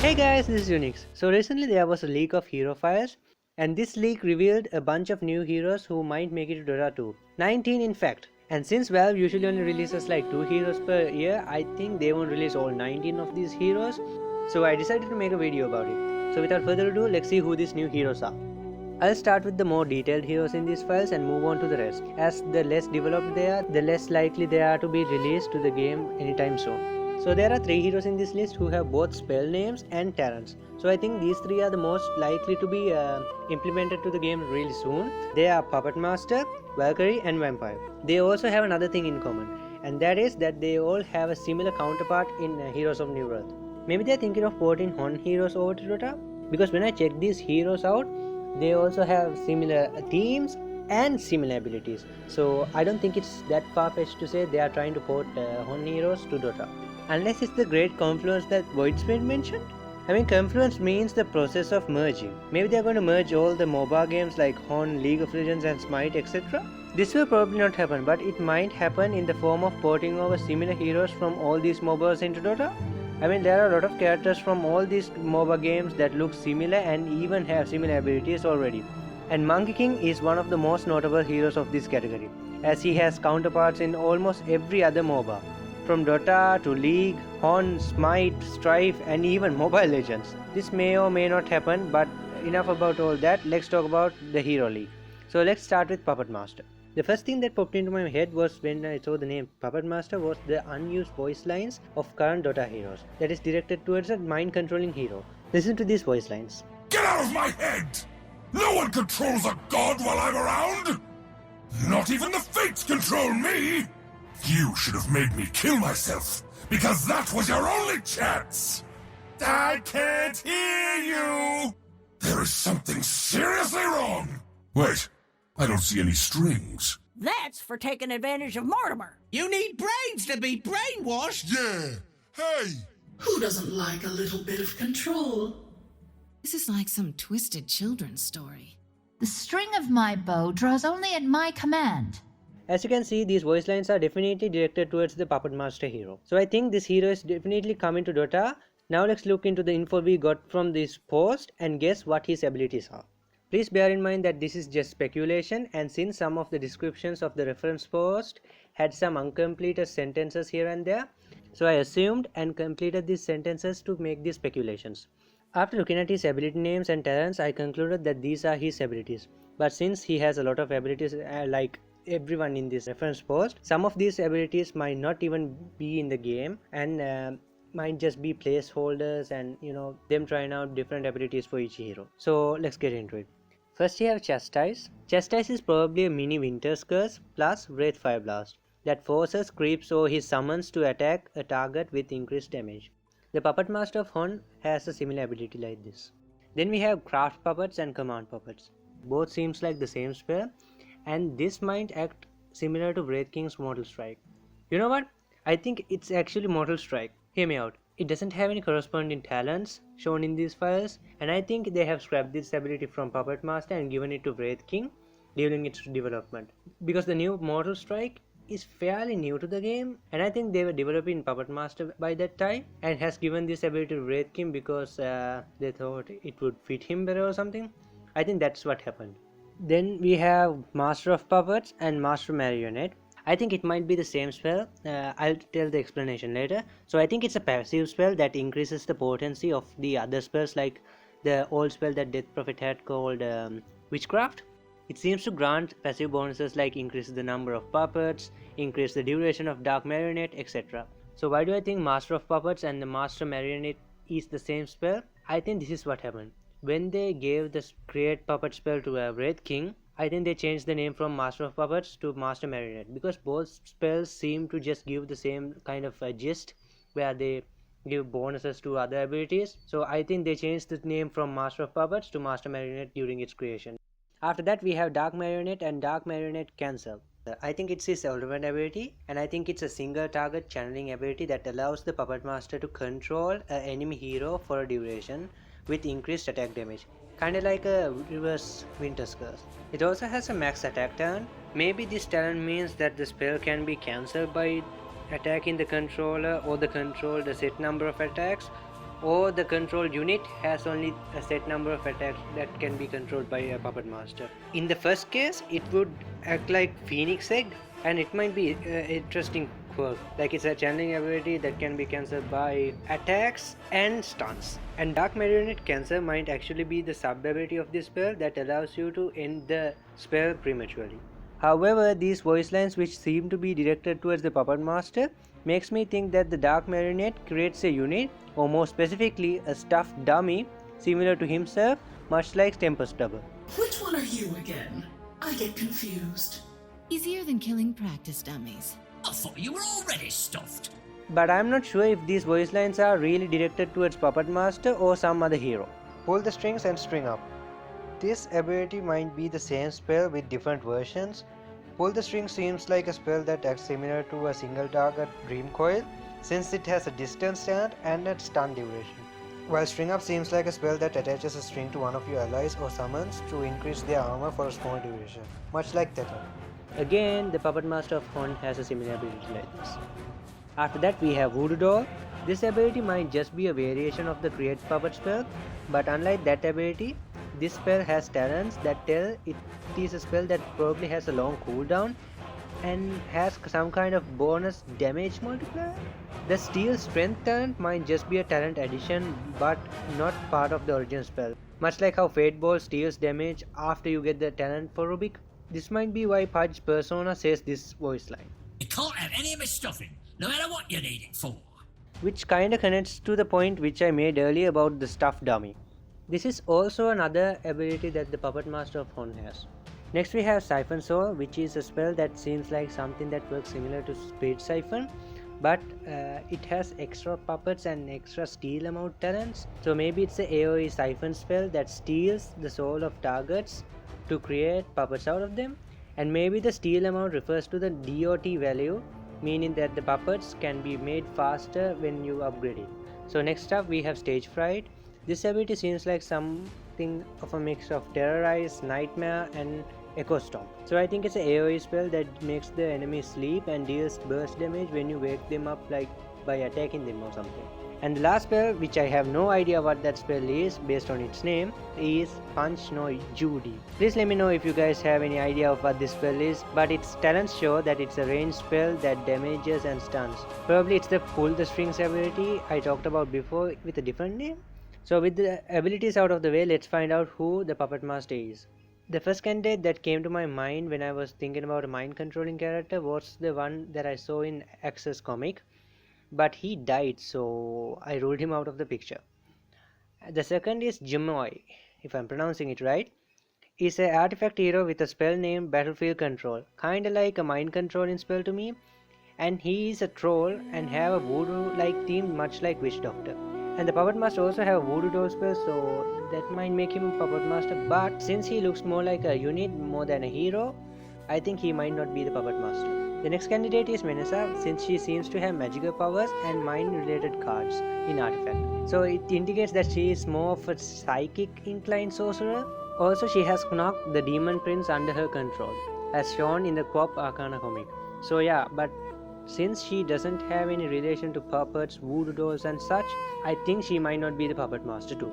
Hey guys, this is Unix. So recently there was a leak of hero files, and this leak revealed a bunch of new heroes who might make it to Dota 2. 19 in fact. And since Valve usually only releases like 2 heroes per year, I think they won't release all 19 of these heroes. So I decided to make a video about it. So without further ado, let's see who these new heroes are. I'll start with the more detailed heroes in these files and move on to the rest. As the less developed they are, the less likely they are to be released to the game anytime soon. So there are 3 heroes in this list who have both spell names and talents. So I think these 3 are the most likely to be implemented to the game really soon. They are Puppetmaster, Valkyrie and Vampire. They also have another thing in common, and that is that they all have a similar counterpart in Heroes of New Earth. Maybe they're thinking of porting Hon heroes over to Dota? Because when I check these heroes out, they also have similar themes and similar abilities. So I don't think it's that far-fetched to say they are trying to port Hon heroes to Dota. Unless it's the great Confluence that Voidsmith mentioned? I mean, Confluence means the process of merging. Maybe they're going to merge all the MOBA games like Hon, League of Legends and Smite, etc. This will probably not happen, but it might happen in the form of porting over similar heroes from all these MOBAs into Dota. I mean, there are a lot of characters from all these MOBA games that look similar and even have similar abilities already. And Monkey King is one of the most notable heroes of this category, as he has counterparts in almost every other MOBA. From Dota to League, Hon, Smite, Strife and even Mobile Legends. This may or may not happen, but enough about all that, let's talk about the Hero League. So let's start with Puppetmaster. The first thing that popped into my head was when I saw the name Puppetmaster was the unused voice lines of current Dota heroes that is directed towards a mind-controlling hero. Listen to these voice lines. Get out of my head! No one controls a god while I'm around! Not even the fates control me! You should have made me kill myself, because that was your only chance! I can't hear you! There is something seriously wrong! Wait, I don't see any strings. That's for taking advantage of Mortimer. You need brains to be brainwashed! Yeah, hey! Who doesn't like a little bit of control? This is like some twisted children's story. The string of my bow draws only at my command. As you can see, these voice lines are definitely directed towards the Puppetmaster hero. So I think this hero is definitely coming to Dota. Now let's look into the info we got from this post and guess what his abilities are. Please bear in mind that this is just speculation, and since some of the descriptions of the reference post had some uncompleted sentences here and there, so I assumed and completed these sentences to make these speculations. After looking at his ability names and talents, I concluded that these are his abilities. But since he has a lot of abilities like everyone in this reference post, some of these abilities might not even be in the game and might just be placeholders and them trying out different abilities for each hero. So let's get into it. First you have Chastise. Chastise is probably a mini Winter's Curse plus Wraith Fire Blast that forces creeps or his summons to attack a target with increased damage. The Puppetmaster of Hon has a similar ability like this. Then we have Craft Puppets and Command Puppets. Both seems like the same spell, and this might act similar to Wraith King's Mortal Strike. You know what? I think it's actually Mortal Strike. Hear me out. It doesn't have any corresponding talents shown in these files, and I think they have scrapped this ability from Puppetmaster and given it to Wraith King during its development. Because the new Mortal Strike is fairly new to the game, and I think they were developing Puppetmaster by that time and has given this ability to Wraith King because they thought it would fit him better or something. I think that's what happened. Then we have Master of Puppets and Master Marionette. I think it might be the same spell. I'll tell the explanation later. So I think it's a passive spell that increases the potency of the other spells, like the old spell that Death Prophet had called Witchcraft. It seems to grant passive bonuses like increase the number of puppets, increase the duration of Dark Marionette, etc. So why do I think Master of Puppets and the Master Marionette is the same spell? I think this is what happened. When they gave the Create Puppet spell to a Wraith King, I think they changed the name from Master of Puppets to Master Marionette, because both spells seem to just give the same kind of a gist where they give bonuses to other abilities. So I think they changed the name from Master of Puppets to Master Marionette during its creation. After that we have Dark Marionette and Dark Marionette Cancel. I think it's his ultimate ability, and I think it's a single target channeling ability that allows the Puppetmaster to control an enemy hero for a duration with increased attack damage, kinda like a reverse Winter's Curse. It also has a max attack turn. Maybe this talent means that the spell can be cancelled by attacking the controller or the controlled a set number of attacks, or the control unit has only a set number of attacks that can be controlled by a puppet master. In the first case, it would act like Phoenix Egg, and it might be an interesting quirk, like it's a channeling ability that can be cancelled by attacks and stuns. And Dark Marionette Cancel might actually be the sub ability of this spell that allows you to end the spell prematurely. However, these voice lines which seem to be directed towards the Puppet Master makes me think that the Dark Marionette creates a unit, or more specifically a stuffed dummy similar to himself, much like Tempest Double. Which one are you again? I get confused. Easier than killing practice dummies. I thought you were already stuffed. But I'm not sure if these voice lines are really directed towards Puppet Master or some other hero. Pull the strings and string up. This ability might be the same spell with different versions. Pull the string seems like a spell that acts similar to a single target Dream Coil, since it has a distance stand and a stun duration. While string up seems like a spell that attaches a string to one of your allies or summons to increase their armor for a small duration, much like Theta. Again, the Puppet Master of Hon has a similar ability like this. After that we have Voodoo Doll. This ability might just be a variation of the Create Puppet spell, but unlike that ability, this spell has talents that tell it is a spell that probably has a long cooldown and has some kind of bonus damage multiplier. The Steel Strength talent might just be a talent addition but not part of the original spell. Much like how Fate Ball steals damage after you get the talent for Rubik. This might be why Pudge Persona says this voice line. You can't have any of my stuffing, no matter what you need it for. Which kinda connects to the point which I made earlier about the stuffed dummy. This is also another ability that the Puppet Master of Hon has. Next we have Siphon Soul, which is a spell that seems like something that works similar to Spirit Siphon, but it has extra puppets and extra steal amount talents. So maybe it's a AoE Siphon spell that steals the soul of targets to create puppets out of them, and maybe the steal amount refers to the DOT value, meaning that the puppets can be made faster when you upgrade it. So next up we have Stage Fright. This ability seems like something of a mix of Terrorize, Nightmare and Echo Storm. So I think it's an AoE spell that makes the enemy sleep and deals burst damage when you wake them up, like by attacking them or something. And the last spell, which I have no idea what that spell is based on its name, is Punch No Judy. Please let me know if you guys have any idea of what this spell is, but its talents show that it's a ranged spell that damages and stuns. Probably it's the Pull the Strings ability I talked about before with a different name. So with the abilities out of the way, let's find out who the Puppet Master is. The first candidate that came to my mind when I was thinking about a mind controlling character was the one that I saw in Access comic, but he died, so I ruled him out of the picture. The second is Jimoy, if I'm pronouncing it right. He's an artifact hero with a spell named Battlefield Control, kinda like a mind controlling spell to me, and he is a troll and have a voodoo like theme much like Witch Doctor. And the Puppet Master also have a Voodoo Doll spell, so that might make him a Puppet Master, but since he looks more like a unit more than a hero, I think he might not be the Puppet Master. The next candidate is Menesa, since she seems to have magical powers and mind related cards in Artifact. So it indicates that she is more of a psychic inclined sorcerer. Also she has Knock, the Demon Prince, under her control, as shown in the Pop Arcana comic. So yeah, but since she doesn't have any relation to puppets, voodoo dolls and such, I think she might not be the Puppet Master too.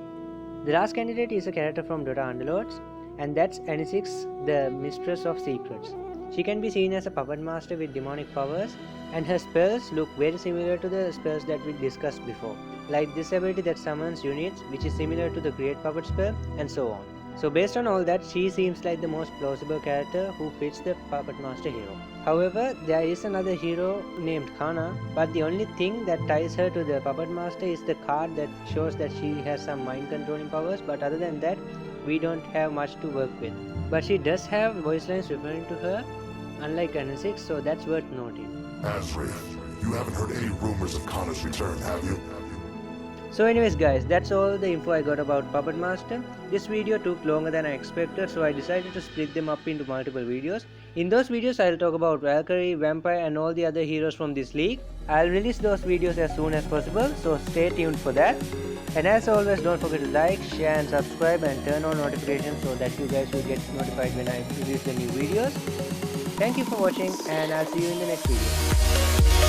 The last candidate is a character from Dota Underlords, and that's Anisix, the Mistress of Secrets. She can be seen as a puppet master with demonic powers, and her spells look very similar to the spells that we discussed before, like this ability that summons units, which is similar to the Create Puppet spell, and so on. So based on all that, she seems like the most plausible character who fits the Puppet Master hero. However, there is another hero named Kana, but the only thing that ties her to the Puppet Master is the card that shows that she has some mind controlling powers, but other than that, we don't have much to work with. But she does have voice lines referring to her, unlike Anisix, so that's worth noting. Azrael, you haven't heard any rumors of Kana's return, have you? So anyways guys, that's all the info I got about Puppet Master. This video took longer than I expected, so I decided to split them up into multiple videos. In those videos I'll talk about Valkyrie, Vampire and all the other heroes from this league. I'll release those videos as soon as possible, so stay tuned for that. And as always, don't forget to like, share and subscribe and turn on notifications so that you guys will get notified when I release the new videos. Thank you for watching and I'll see you in the next video.